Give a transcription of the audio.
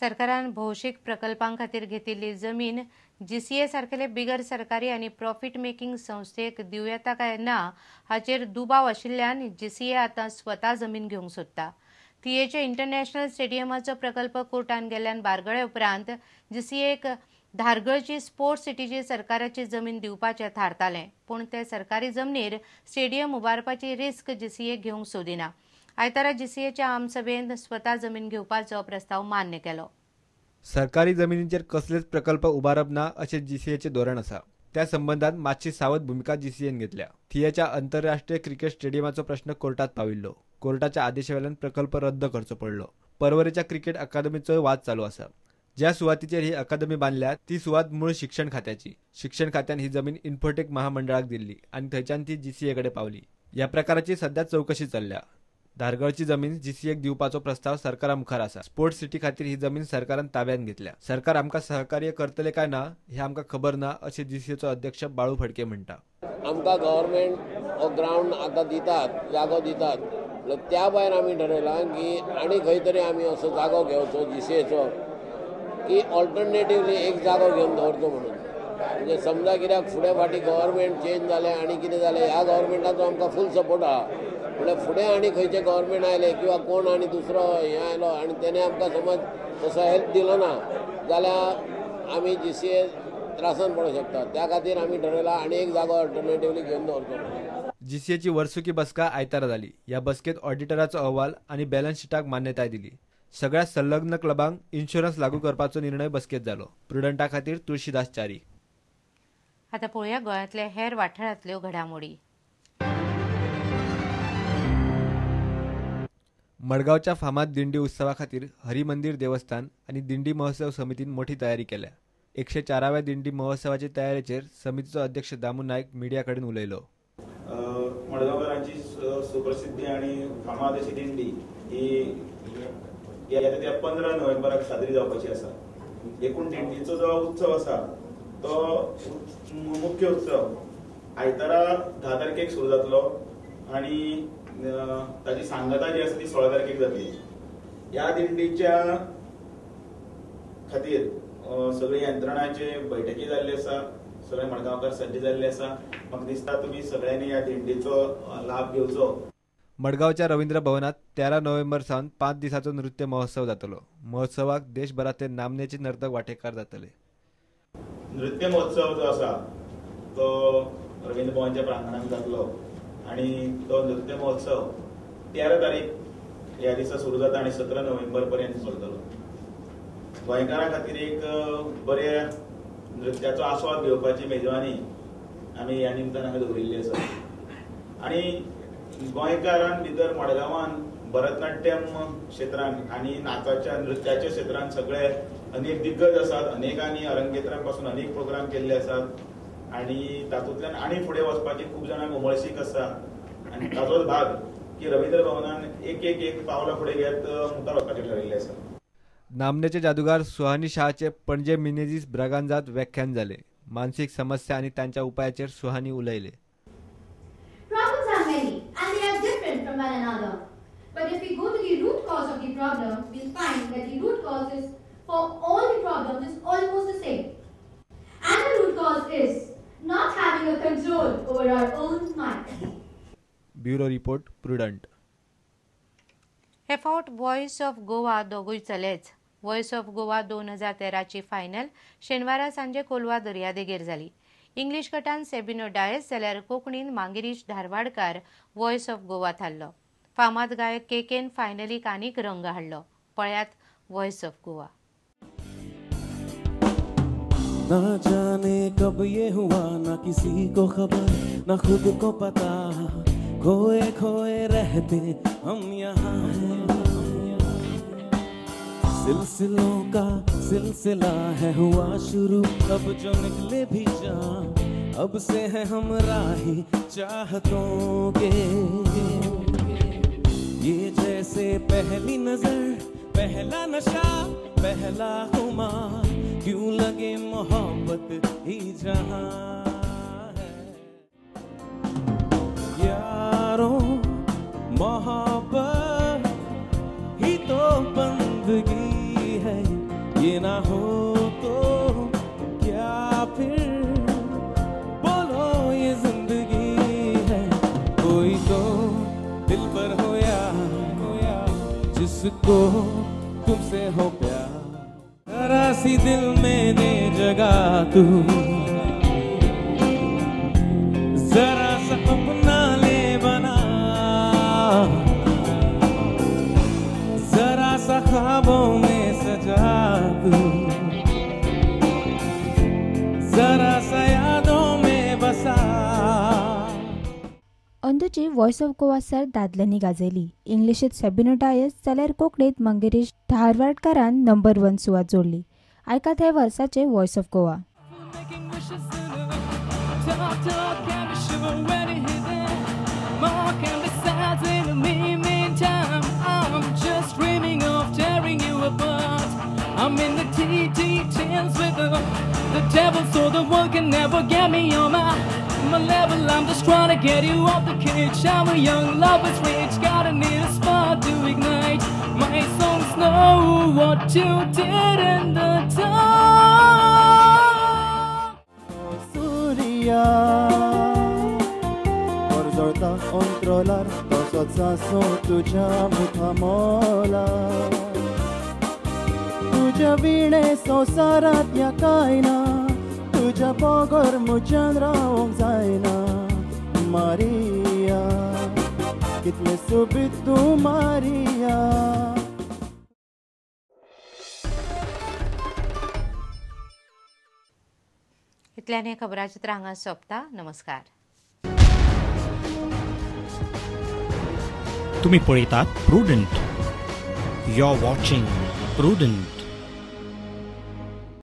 सरकारान भौशीक प्रकल्पां खातीर घेतिल्ली जमीन जीसीए सारकेले बिगर सरकारी आनी प्रॉफिट मेकिंग संस्थेक दिवं येता काय ना हाचेर दुबाव आशिल्ल्यान जीसीए आतां स्वता जमीन घेवंक सोदता। थिएच्या इंटरनॅशनल स्टेडियमाचो प्रकल्प कोर्टान गेल्ल्यान बारगळे उपरांत जीसीएक धारगळची स्पोर्ट्स सिटीची सरकाराची जमीन दिवपाचें थारतालें, पूण ते सरकारी जमनीर स्टेडियम उबारपाची रिस्क जीसीएक घेवंक सोदिना। आयतारा जीसीएच्या आमसभेंत स्वता जमीन घेवपाचो प्रस्ताव मान्य केलो। सरकारी जमिनीचेर कसलेच प्रकल्प उबारप ना अशें जीसीएचे धोरण आसा। त्या संबंधात मातशी सावध भूमिका जीसीएन घेतल्या। थिएच्या आंतरराष्ट्रीय क्रिकेट स्टेडियमाचो प्रश्न कोर्टात पाविल्लो। कोर्टाच्या आदेशावेल्यान प्रकल्प रद्द करचो पडलो। परवरेच्या क्रिकेट अकादमीचो वाद चालू आसा। ज्या सुवातीचेर ही अकादमी बांदल्या ती सुवात मूळ शिक्षण खात्याची। शिक्षण खात्यान ही जमीन इन्फोटेक महामंडळाक दिल्ली आणि थंयच्यान ती जीसीए कडेन पावली। ह्या प्रकाराची सध्या चौकशी चल्ल्या। धारगळची जमीन जीसीएक दिवपाचो प्रस्ताव सरकारा मुखार आसा। स्पोर्ट्स सिटी खातीर ही जमीन सरकारान ताब्यात घेतल्या। सरकार आमकां सहकार्य करतले काय ना हे आमकां खबर ना अशें जीसीएचो अध्यक्ष बाळू फडके म्हणटा। आमकां गव्हर्नमेंट हो ग्राउंड आतां दितात, जागो दितात, त्या भायर आमी ठरयलां की आनी खंय तरी आमी असो जागो घेवचो जीसीएचो की ऑल्टरनेटिवली एक जागो घेवन दवरचो म्हणून। म्हणजे समजा कित्याक फुडें फाटी गव्हर्नमेंट चेंज जालें आनी कितें जालें ह्या गव्हर्नमेंटाचो आमकां फूल सपोर्ट आहा। म्हणजे फुडें आनी खंयचे गव्हर्नमेंट आयले किंवा कोण आनी दुसरो हें आयलो आनी तेणे आमकां समज तसो हेल्प दिलो ना जाल्यार आमी जीसीए त्रासान पडूंक शकता। त्या खातीर आमी ठरयलां आनी एक जागो ऑल्टरनेटिवली घेवन दवरचो। जीसीएची वर्सुकी बसका आयतारा जाली। ह्या बसकेत ऑडिटराचो अहवाल आनी बॅलन्स शीटाक मान्यताय दिली। सगळ्या संलग्न क्लबांक इन्शुरन्स लागू करपाचो निर्णय बसकेत जालो। प्रुडंटा खातीर तुळशीदास च्यारी। आतां पळोवया गोंयांतल्या हेर वाठारांतल्यो घडामोडी। मडगांवच्या फामाद दिंडी उत्सवा खातीर हरिमंदिर देवस्थान आनी दिंडी महोत्सव समितीन मोठी तयारी केल्या। 104व्या दिंडी महोत्सवाचे तयारेचेर समितीचो अध्यक्ष दामू नायक मिडिया कडेन उलयलो। मडगांवकारांची सुप्रसिद्धी आणि फामाद अशी दिंडी ही येत्या 15 नोव्हेंबराक साजरी जावपाची आसा। एकूण दिंडीचो जो उत्सव आसा तो मुख्य उत्सव आयतारा 10 तारखेक सुरू जातलो आणि ताची सांगता जी आसा ती 16 तारखेक जातली। ह्या दिंडीच्या खातीर सगळी यंत्रणाचे बैठकी जाल्ली आसा। सगळे मडगांवकार सज्ज जाल्ले आसा। म्हाका दिसता तुमी सगळ्यांनी ह्या दिंडीचो लाभ घेवचो। मडगांवच्या रवींद्र भवनात 13 नोव्हेंबर सावन 5 दिसाचो नृत्य महोत्सव जातलो। महोत्सवाक देशभरातले नामनेचे नर्तक वांटेकार जातले। नृत्य महोत्सव जो आसा तो रवींद्र भवनच्या प्रांगणात जातलो आणि तो नृत्य महोत्सव 13 तारीख ह्या दिसा सुरू जाता आणि 17 नोव्हेंबर पर्यंत चलतलो। गोंयकारां खातीर एक बरे नृत्याचो आस्वाद घेवपाची मेजवानी आमी ह्या निमतान हांगा दवरिल्ली आसा। आणि गोंयकारां भितर मडगांवान भरतनाट्यम क्षेत्रांत आणि नाचाच्या नृत्याच्या क्षेत्रांत सगळे अनेक दिग्गज आसात। अनेकांनी अरंगेत्रां पासून अनेक प्रोग्राम केल्ले आसात आणि तातूंतल्यान आनी फुडें वचपाची खूब जाणांक उमळशीक आसा आणि ताचोच भाग की रवींद्र भवनान एक पावलां फुडें घेत मुखार वचपाचें ठरयिल्लें आसा। नामनेचे जादूगार सुहानी शाहचे पणजे मिनेझीस ब्रागांजात व्याख्यान जाले। मानसिक समस्या आणि त्यांच्या उपायाचेर सुहानी उलयले। Problems are many and they are different from one another. But if we go to the root cause of the problem, we'll find that the root causes for all the problems is almost the same. And the root cause is not having a control over our own mind. Bureau report prudent. हे फावट voice of Goa दोगूय चलेच। Voice of Goa 2013 ची final शेनवारा सांजे कोलवा दर्यादेगेर जाली। English गटान सेबिनो Dias जाल्यार कोंकणीन मांगिरीश धारवाडकार व्हॉइस ऑफ गोवा थारलो। फामाद गायक केकेन फायनलीक आनीक रंग हाडलो। पळयात व्हॉइस ऑफ गोवा। ना जाने कब ये हुआ ना किसी को खबर ना खुद को पता खोए खोए रहते हम यहाँ हैं। सिलसिलों का सिलसिला है हुआ शुरू अब जो निकले भी जा अब से है हम राही चाहतों के। ये जैसे पहली नजर पहला नशा पहला खुमार क्यों लगे मोहब्बत ही जहां है। यारों मोहब्बत ही तो बंदगी है ये ना हो तो क्या फिर, बोलो ये जिंदगी है। कोई तो दिल पर होया जिसको तुमसे हो प्यार, जरा सी दिल में दे जगा तू, जरा सा अपना ले बना, जरा सा ख्वाबों में सजा तू, जरा सा यादों में बसा। अंदूची व्हॉइस ऑफ गोवा सर दादल्यांनी गाजयली। इंग्लिशीत सेबिनो डायस जाल्यार कोंकणीत मंगेरीश धारवाडकारान नंबर 1 सुवात जोडली। आयकात हे वर्साचे voice of Goa. I'm in the details with the devil, so the world can never get me on my level. I'm just trying to get you off the cage. I'm a young lover's rage, gotta need a spark to ignite. My songs know what you did in the dark. Surya, orzorta controlar todos os tuja muthamola. तुझ्या विणे संवसारात या कायना, तुझ्या पोगोर मुच्यान रावंक जायना। Maria कितले सोबीत तूं Maria. इतल्याने खबराचित्र हांगा सोंपता। नमस्कार। तुम्ही पळयतात Prudent. You are watching prudent.